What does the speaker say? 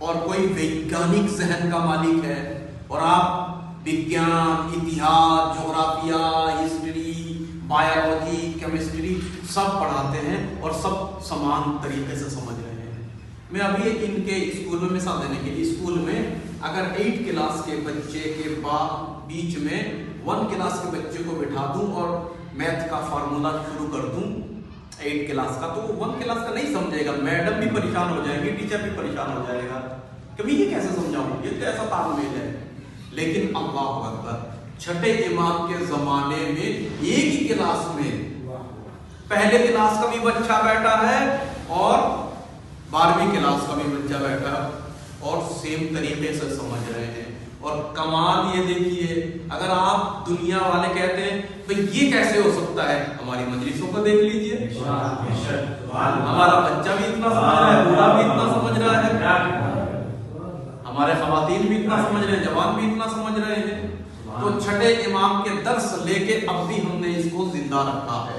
और कोई वैज्ञानिक जहन का मालिक है और आप विज्ञान, इतिहास, ज्योग्राफिया, हिस्ट्री, बायोलॉजी, केमिस्ट्री सब पढ़ाते हैं और सब समान तरीके से समझ रहे हैं। मैं अभी इनके स्कूल में मिसाल देने के लिए, स्कूल में अगर 8 क्लास के बच्चे के बीच में 1 क्लास के बच्चे को बिठा दूं और मैथ का फार्मूला शुरू कर दूं 8 क्लास का, तो वो 1 क्लास का नहीं समझेगा। मैडम भी परेशान हो जाएंगे, टीचर भी परेशान हो जाएगा, कभी ये कैसे समझाऊं, ये तो ऐसा तालमेल है। लेकिन अल्लाह अकबर, छठे इमाम के जमाने में एक ही क्लास में पहले क्लास का भी बच्चा बैठा है और 12वीं क्लास का भी बच्चा बैठा है और सेम तरीके से समझ रहे हैं। और कमाल ये देखिए, अगर आप दुनिया वाले कहते हैं तो ये कैसे हो सकता है, हमारी मजलिसों को देख लीजिए, हमारा बच्चा भी इतना समझ रहा है, बूढ़ा भी इतना समझ रहा है, हमारे खवातीन भी इतना समझ रहे हैं, जवान भी इतना समझ रहे हैं। तो छठे इमाम के दर्स लेके अब भी हमने इसको जिंदा रखा है।